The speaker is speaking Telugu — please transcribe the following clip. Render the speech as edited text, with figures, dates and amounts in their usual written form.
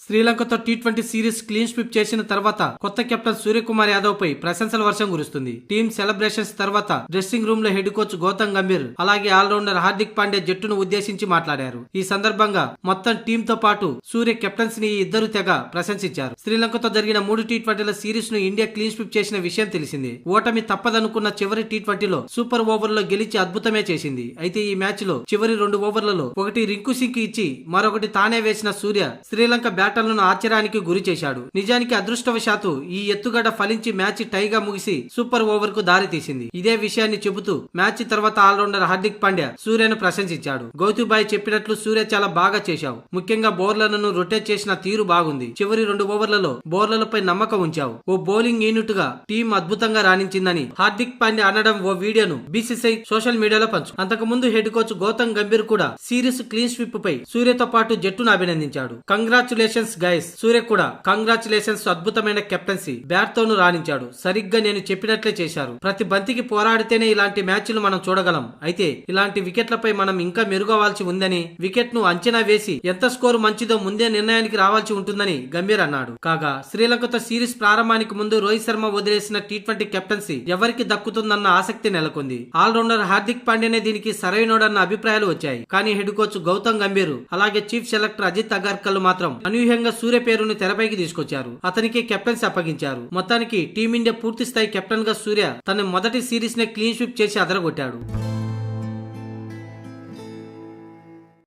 శ్రీలంకతో టీ20 సిరీస్ క్లీన్ స్వీప్ చేసిన తర్వాత కొత్త కెప్టెన్ సూర్యకుమార్ యాదవ్ పై ప్రశంసల వర్షం కురుస్తుంది. టీమ్ సెలబ్రేషన్స్ తర్వాత డ్రెస్సింగ్ రూమ్ లో హెడ్ కోచ్ గౌతమ్ గంభీర్ అలాగే ఆల్రౌండర్ హార్దిక్ పాండ్యా జట్టును ఉద్దేశించి మాట్లాడారు. ఈ సందర్భంగా మొత్తం టీమ్ తో పాటు సూర్య కెప్టెన్స్ ని ఇద్దరు తెగ ప్రశంసించారు. శ్రీలంకతో జరిగిన 3 టీ20ల సిరీస్ ను ఇండియా క్లీన్ స్వీప్ చేసిన విషయం తెలిసిందే. ఓటమి తప్పదనుకున్న చివరి టీ20లో సూపర్ ఓవర్ లో గెలిచి అద్భుతమే చేసింది. అయితే ఈ మ్యాచ్ లో చివరి 2 ఓవర్లలో ఒకటి రింకు సింగ్ ఇచ్చి మరొకటి తానే వేసిన సూర్య శ్రీలంక బ్యాటర్లను ఆశ్చర్యానికి గురి చేశాడు. నిజానికి అదృష్టవశాత్తు ఈ ఎత్తుగడ ఫలించి మ్యాచ్ టైగా ముగిసి సూపర్ ఓవర్ కు దారి తీసింది. ఇదే విషయాన్ని చెబుతూ మ్యాచ్ తర్వాత ఆల్రౌండర్ హార్దిక్ పాండ్యా సూర్యను ప్రశంసించాడు. గౌతూబాయ్ చెప్పినట్లు సూర్య చాలా బాగా చేశావు. ముఖ్యంగా బౌలర్లను రొటేట్ చేసిన తీరు బాగుంది. చివరి 2 ఓవర్లలో బౌలర్లపై నమ్మకం ఉంచావు. ఓ బౌలింగ్ యూనిట్ గా టీం అద్భుతంగా రాణించిందని హార్దిక్ పాండ్యా అనడం ఓ వీడియోను బీసీసీఐ సోషల్ మీడియాలో పంచు. అంతకు ముందు హెడ్ కోచ్ గౌతమ్ గంభీర్ కూడా సిరీస్ క్లీన్ స్వీప్ పై సూర్యతో పాటు జట్టును అభినందించాడు. Congratulations guys. సూర్య కూడా కంగ్రాచులేషన్స్, అద్భుతమైన కెప్టెన్సీ, బ్యాట్ తోను రాణించాడు. సరిగ్గా నేను చెప్పినట్లే చేశారు. ప్రతి బంతికి పోరాడితేనే ఇలాంటి మ్యాచ్లు మనం చూడగలం. అయితే ఇలాంటి వికెట్లపై మనం ఇంకా మెరుగవాల్సి ఉందని, వికెట్ ను అంచనా వేసి ఎంత స్కోరు మంచిదో ముందే నిర్ణయానికి రావాల్సి ఉంటుందని గంభీర్ అన్నాడు. కాగా శ్రీలంకతో సిరీస్ ప్రారంభానికి ముందు రోహిత్ శర్మ వదిలేసిన టీ20 కెప్టెన్సీ ఎవరికి దక్కుతుందన్న ఆసక్తి నెలకొంది. ఆల్రౌండర్ హార్దిక్ పాండ్యానే దీనికి సరైనోడన్న అభిప్రాయాలు వచ్చాయి. కానీ హెడ్ కోచ్ గౌతమ్ గంభీర్ అలాగే చీఫ్ సెలెక్టర్ అజిత్ అగర్కర్ మాత్రం అనూహ్యంగా సూర్య పేరును తెరపైకి తీసుకొచ్చారు. అతనికి కెప్టెన్సీ అప్పగించారు. మొత్తానికి టీమిండియా పూర్తి స్థాయి కెప్టెన్ గా సూర్య తన మొదటి సిరీస్ నే క్లీన్ స్వీప్ చేసి అదరగొట్టాడు.